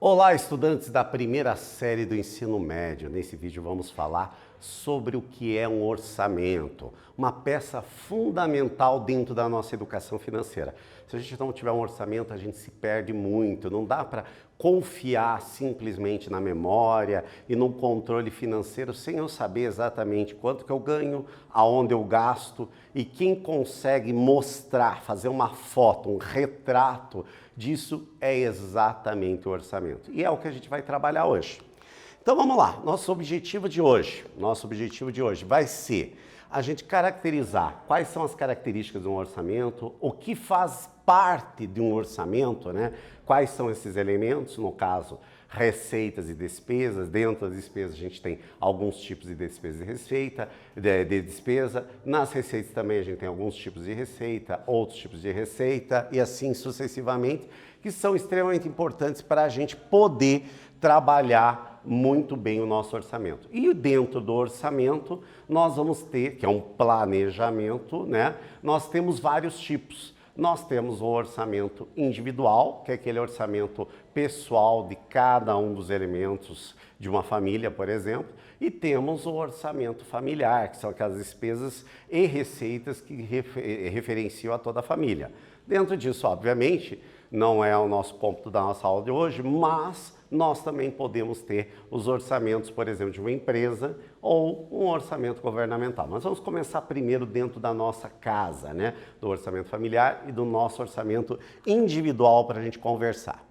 Olá, estudantes da primeira série do ensino médio. Nesse vídeo vamos falar sobre o que é um orçamento, uma peça fundamental dentro da nossa educação financeira. Se a gente não tiver um orçamento, a gente se perde muito, não dá para confiar simplesmente na memória e no controle financeiro sem eu saber exatamente quanto que eu ganho, aonde eu gasto, e quem consegue mostrar, fazer uma foto, um retrato disso é exatamente o orçamento. E é o que a gente vai trabalhar hoje. Então vamos lá, nosso objetivo de hoje vai ser a gente caracterizar quais são as características de um orçamento, o que faz parte de um orçamento, né? Quais são esses elementos, no caso, receitas e despesas. Dentro das despesas a gente tem alguns tipos de despesa e receita, de despesa. Nas receitas também a gente tem alguns tipos de receita, outros tipos de receita e assim sucessivamente, que são extremamente importantes para a gente poder trabalhar muito bem o nosso orçamento. E dentro do orçamento nós vamos ter, que é um planejamento, né? Nós temos vários tipos. Nós temos o orçamento individual, que é aquele orçamento pessoal de cada um dos elementos de uma família, por exemplo, e temos o orçamento familiar, que são aquelas despesas e receitas que referenciam a toda a família. Dentro disso, obviamente, não é o nosso cômputo da nossa aula de hoje, mas nós também podemos ter os orçamentos, por exemplo, de uma empresa ou um orçamento governamental. Mas vamos começar primeiro dentro da nossa casa, né? Do orçamento familiar e do nosso orçamento individual para a gente conversar.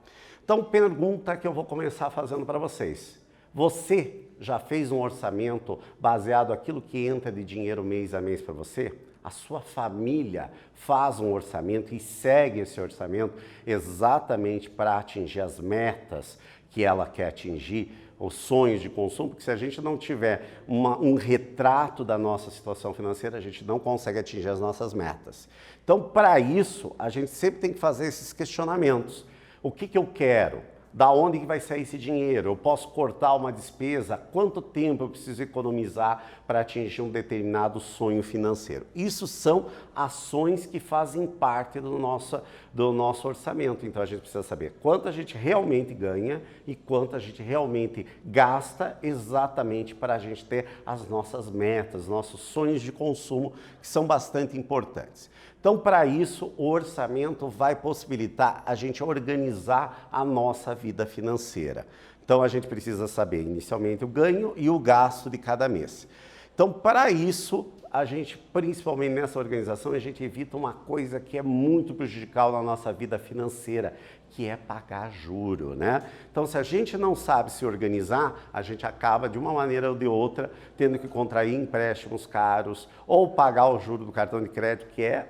Então, pergunta que eu vou começar fazendo para vocês. Você já fez um orçamento baseado naquilo que entra de dinheiro mês a mês para você? A sua família faz um orçamento e segue esse orçamento exatamente para atingir as metas que ela quer atingir, os sonhos de consumo, porque se a gente não tiver um retrato da nossa situação financeira, a gente não consegue atingir as nossas metas. Então, para isso, a gente sempre tem que fazer esses questionamentos. O que eu quero? Da onde que vai sair esse dinheiro? Eu posso cortar uma despesa? Quanto tempo eu preciso economizar para atingir um determinado sonho financeiro? Isso são ações que fazem parte do nosso orçamento. Então a gente precisa saber quanto a gente realmente ganha e quanto a gente realmente gasta exatamente para a gente ter as nossas metas, nossos sonhos de consumo, que são bastante importantes. Então, para isso, o orçamento vai possibilitar a gente organizar a nossa vida financeira. Então, a gente precisa saber inicialmente o ganho e o gasto de cada mês. Então, para isso, a gente, principalmente nessa organização, a gente evita uma coisa que é muito prejudicial na nossa vida financeira, que é pagar juro, né? Então, se a gente não sabe se organizar, a gente acaba, de uma maneira ou de outra, tendo que contrair empréstimos caros ou pagar o juro do cartão de crédito, que é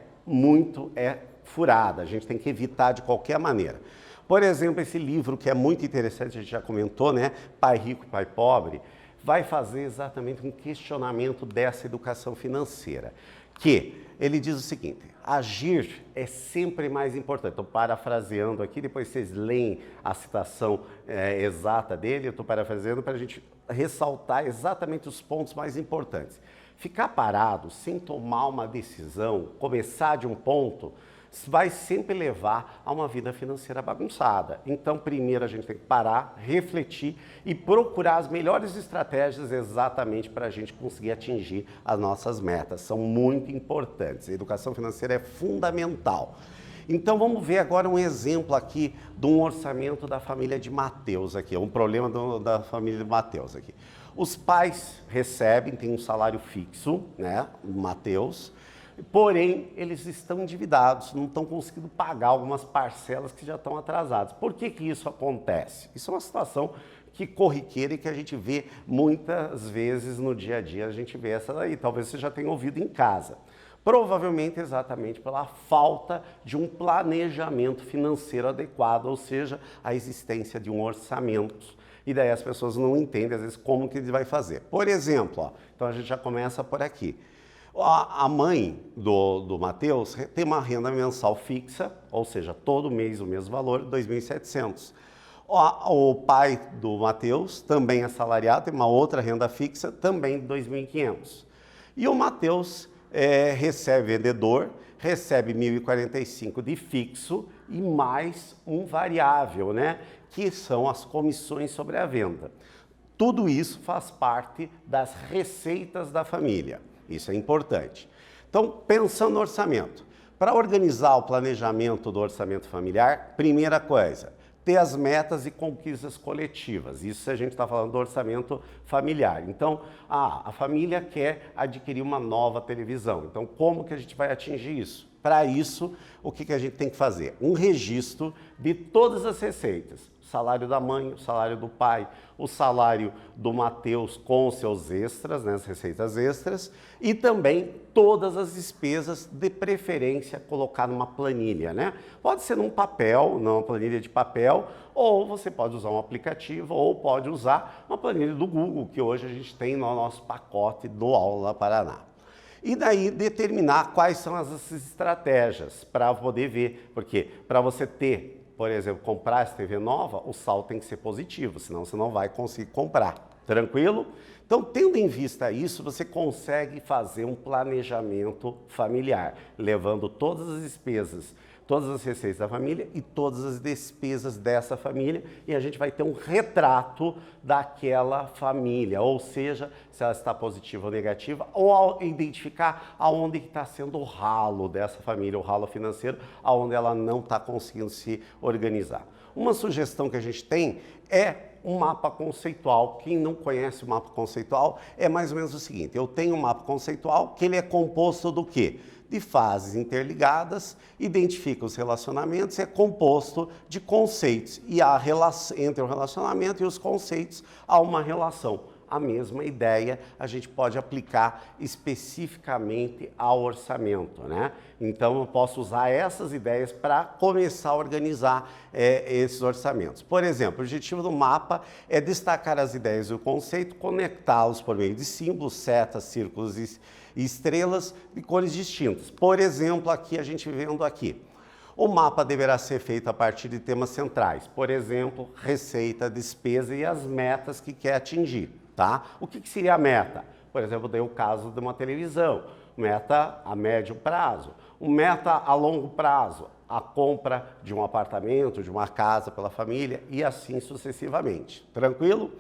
furada, a gente tem que evitar de qualquer maneira. Por exemplo, esse livro que é muito interessante, a gente já comentou, né? Pai Rico, Pai Pobre, vai fazer exatamente um questionamento dessa educação financeira, que ele diz o seguinte: agir é sempre mais importante. Estou parafraseando aqui, depois vocês leem a citação exata dele, eu estou parafraseando para a gente ressaltar exatamente os pontos mais importantes. Ficar parado, sem tomar uma decisão, começar de um ponto, vai sempre levar a uma vida financeira bagunçada. Então, primeiro a gente tem que parar, refletir e procurar as melhores estratégias exatamente para a gente conseguir atingir as nossas metas. São muito importantes. A educação financeira é fundamental. Então, vamos ver agora um exemplo aqui de um orçamento da família de Mateus aqui, um problema da família de Mateus aqui. Os pais recebem, têm um salário fixo, né, Mateus, porém, eles estão endividados, não estão conseguindo pagar algumas parcelas que já estão atrasadas. Por que isso acontece? Isso é uma situação corriqueira e que a gente vê muitas vezes no dia a dia, a gente vê essa daí, talvez você já tenha ouvido em casa. Provavelmente exatamente pela falta de um planejamento financeiro adequado, ou seja, a existência de um orçamento. E daí as pessoas não entendem, às vezes, como que ele vai fazer. Por exemplo, ó, então a gente já começa por aqui. A mãe do Mateus tem uma renda mensal fixa, ou seja, todo mês o mesmo valor, R$ 2.700. O pai do Mateus também é assalariado, tem uma outra renda fixa, também de R$ 2.500. E o Mateus vendedor, recebe 1.045 de fixo e mais um variável, né? Que são as comissões sobre a venda. Tudo isso faz parte das receitas da família. Isso é importante. Então, pensando no orçamento. Para organizar o planejamento do orçamento familiar, primeira coisa, ter as metas e conquistas coletivas. Isso se a gente está falando do orçamento familiar. Então, a família quer adquirir uma nova televisão. Então, como que a gente vai atingir isso? Para isso, o que a gente tem que fazer? Um registro de todas as receitas. O salário da mãe, o salário do pai, o salário do Matheus com os seus extras, né, as receitas extras, e também todas as despesas, de preferência colocar numa planilha, né? Pode ser num papel, numa planilha de papel, ou você pode usar um aplicativo, ou pode usar uma planilha do Google, que hoje a gente tem no nosso pacote do Aula Paraná. E daí determinar quais são as estratégias para poder ver, porque para você ter, por exemplo, comprar essa TV nova, o saldo tem que ser positivo, senão você não vai conseguir comprar. Tranquilo? Então, tendo em vista isso, você consegue fazer um planejamento familiar, levando todas as despesas, todas as receitas da família e todas as despesas dessa família, e a gente vai ter um retrato daquela família, ou seja, se ela está positiva ou negativa, ou identificar aonde está sendo o ralo dessa família, o ralo financeiro, aonde ela não está conseguindo se organizar. Uma sugestão que a gente tem é um mapa conceitual. Quem não conhece o mapa conceitual é mais ou menos o seguinte: eu tenho um mapa conceitual que ele é composto do quê? De fases interligadas, identifica os relacionamentos, é composto de conceitos, e a relação entre o relacionamento e os conceitos há uma relação. A mesma ideia a gente pode aplicar especificamente ao orçamento, né? Então eu posso usar essas ideias para começar a organizar esses orçamentos. Por exemplo, o objetivo do mapa é destacar as ideias do conceito, conectá-los por meio de símbolos, setas, círculos e estrelas de cores distintas. Por exemplo, aqui a gente vendo aqui. O mapa deverá ser feito a partir de temas centrais, por exemplo, receita, despesa e as metas que quer atingir, tá? O que seria a meta? Por exemplo, dei o caso de uma televisão, meta a médio prazo, meta a longo prazo, a compra de um apartamento, de uma casa pela família e assim sucessivamente. Tranquilo?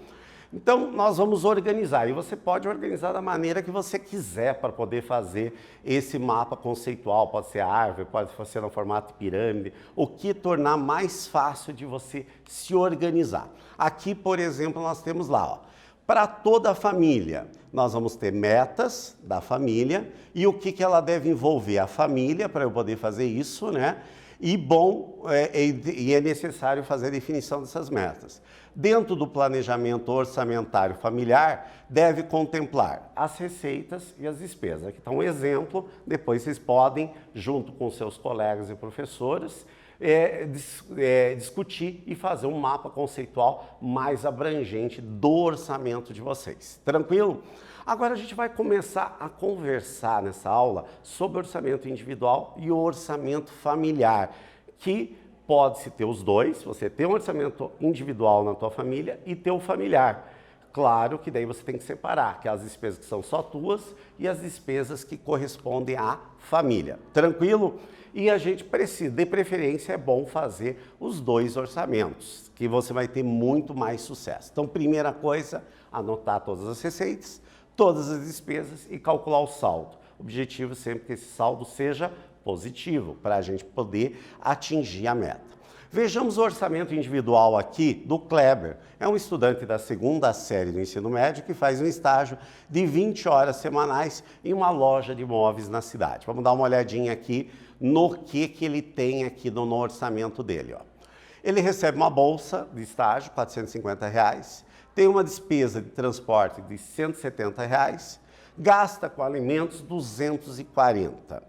Então, nós vamos organizar, e você pode organizar da maneira que você quiser para poder fazer esse mapa conceitual. Pode ser árvore, pode ser no formato de pirâmide, o que tornar mais fácil de você se organizar. Aqui, por exemplo, nós temos lá, ó, para toda a família, nós vamos ter metas da família e o que ela deve envolver a família para eu poder fazer isso, né? E é necessário fazer a definição dessas metas. Dentro do planejamento orçamentário familiar, deve contemplar as receitas e as despesas. Aqui está um exemplo, depois vocês podem, junto com seus colegas e professores, discutir e fazer um mapa conceitual mais abrangente do orçamento de vocês. Tranquilo? Agora a gente vai começar a conversar nessa aula sobre orçamento individual e orçamento familiar, que pode-se ter os dois, você ter um orçamento individual na tua família e ter o familiar. Claro que daí você tem que separar, que é as despesas que são só tuas e as despesas que correspondem à família. Tranquilo? E a gente precisa, de preferência, é bom fazer os dois orçamentos, que você vai ter muito mais sucesso. Então, primeira coisa, anotar todas as receitas, todas as despesas e calcular o saldo. O objetivo é sempre que esse saldo seja positivo, para a gente poder atingir a meta. Vejamos o orçamento individual aqui do Kleber. É um estudante da 2ª série do ensino médio que faz um estágio de 20 horas semanais em uma loja de móveis na cidade. Vamos dar uma olhadinha aqui no que ele tem aqui no orçamento dele, ó. Ele recebe uma bolsa de estágio, R$ 450, tem uma despesa de transporte de R$ 170, gasta com alimentos R$ 240.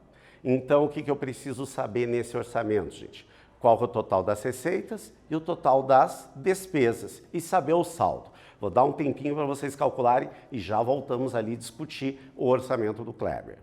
Então, o que eu preciso saber nesse orçamento, gente? Qual é o total das receitas e o total das despesas e saber o saldo. Vou dar um tempinho para vocês calcularem e já voltamos ali discutir o orçamento do Kleber.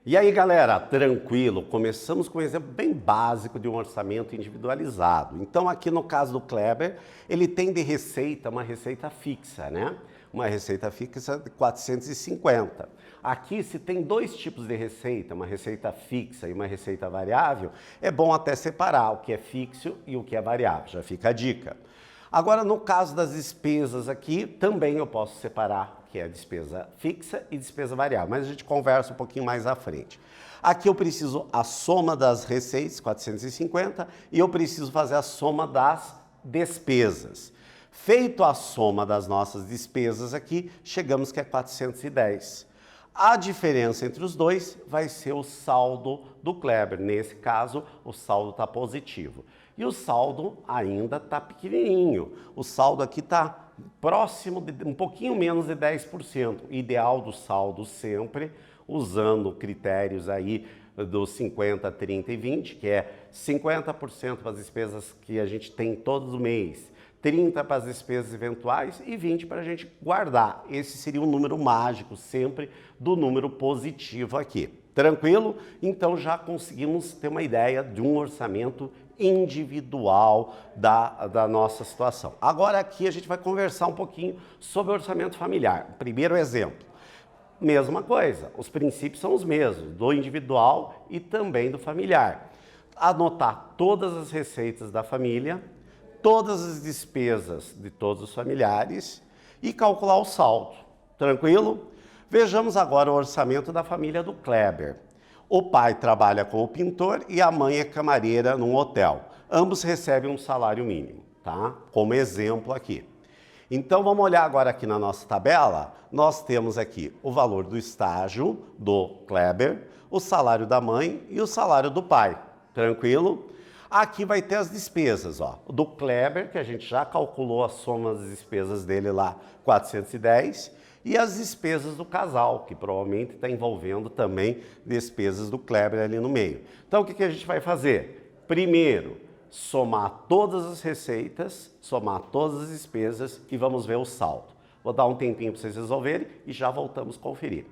E aí, galera, tranquilo? Começamos com um exemplo bem básico de um orçamento individualizado. Então, aqui no caso do Kleber, ele tem de receita uma receita fixa, né? Uma receita fixa de 450. Aqui, se tem dois tipos de receita, uma receita fixa e uma receita variável, é bom até separar o que é fixo e o que é variável, já fica a dica. Agora, no caso das despesas aqui, também eu posso separar o que é despesa fixa e despesa variável, mas a gente conversa um pouquinho mais à frente. Aqui eu preciso a soma das receitas, 450, e eu preciso fazer a soma das despesas. Feito a soma das nossas despesas aqui, chegamos que é 410. A diferença entre os dois vai ser o saldo do Kleber. Nesse caso, o saldo está positivo. E o saldo ainda está pequenininho. O saldo aqui está próximo, de um pouquinho menos de 10%. Ideal do saldo sempre, usando critérios aí dos 50, 30 e 20, que é 50% para as despesas que a gente tem todo mês, 30 para as despesas eventuais e 20 para a gente guardar. Esse seria um número mágico sempre do número positivo aqui. Tranquilo? Então já conseguimos ter uma ideia de um orçamento individual da nossa situação. Agora aqui a gente vai conversar um pouquinho sobre orçamento familiar. Primeiro exemplo. Mesma coisa, os princípios são os mesmos, do individual e também do familiar. Anotar todas as receitas da família, todas as despesas de todos os familiares e calcular o saldo. Tranquilo? Vejamos agora o orçamento da família do Kleber. O pai trabalha como pintor e a mãe é camareira num hotel. Ambos recebem um salário mínimo, tá? Como exemplo aqui. Então vamos olhar agora aqui na nossa tabela. Nós temos aqui o valor do estágio do Kleber, o salário da mãe e o salário do pai. Tranquilo? Aqui vai ter as despesas, ó. Do Kleber, que a gente já calculou a soma das despesas dele lá, 410, e as despesas do casal, que provavelmente está envolvendo também despesas do Kleber ali no meio. Então, o que a gente vai fazer? Primeiro, somar todas as receitas, somar todas as despesas e vamos ver o saldo. Vou dar um tempinho para vocês resolverem e já voltamos a conferir.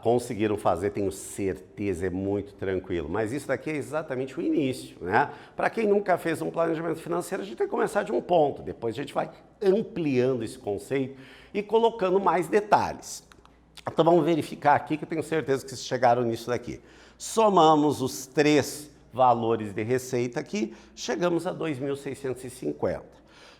conseguiram fazer, tenho certeza, é muito tranquilo. Mas isso daqui é exatamente o início, né? Para quem nunca fez um planejamento financeiro, a gente tem que começar de um ponto. Depois a gente vai ampliando esse conceito e colocando mais detalhes. Então vamos verificar aqui, que eu tenho certeza que vocês chegaram nisso daqui. Somamos os 3 valores de receita aqui, chegamos a 2.650.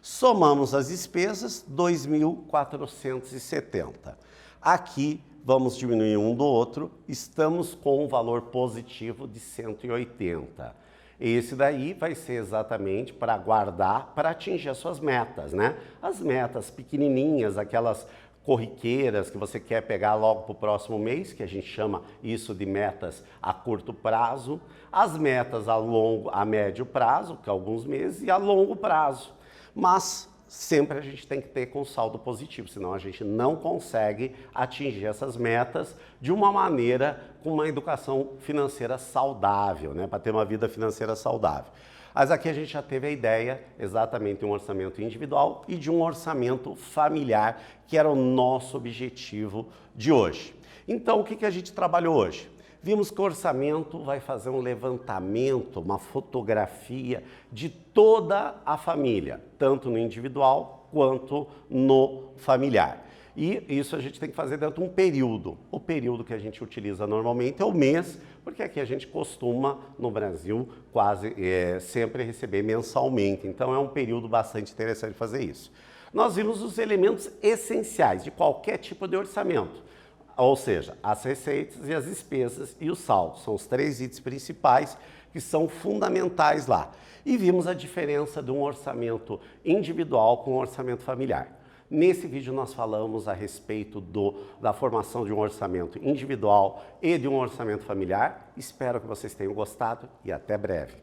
Somamos as despesas, 2.470. Aqui, vamos diminuir um do outro, estamos com um valor positivo de 180. Esse daí vai ser exatamente para guardar, para atingir as suas metas, né? As metas pequenininhas, aquelas corriqueiras que você quer pegar logo para o próximo mês, que a gente chama isso de metas a curto prazo, as metas a médio prazo, que é alguns meses, e a longo prazo. Mas sempre a gente tem que ter com saldo positivo, senão a gente não consegue atingir essas metas de uma maneira com uma educação financeira saudável, né? Para ter uma vida financeira saudável. Mas aqui a gente já teve a ideia exatamente de um orçamento individual e de um orçamento familiar, que era o nosso objetivo de hoje. Então, o que a gente trabalhou hoje? Vimos que o orçamento vai fazer um levantamento, uma fotografia de toda a família, tanto no individual quanto no familiar. E isso a gente tem que fazer dentro de um período. O período que a gente utiliza normalmente é o mês, porque aqui a gente costuma, no Brasil, quase sempre receber mensalmente. Então é um período bastante interessante fazer isso. Nós vimos os elementos essenciais de qualquer tipo de orçamento. Ou seja, as receitas e as despesas e o saldo. São os 3 itens principais que são fundamentais lá. E vimos a diferença de um orçamento individual com um orçamento familiar. Nesse vídeo nós falamos a respeito da formação de um orçamento individual e de um orçamento familiar. Espero que vocês tenham gostado e até breve.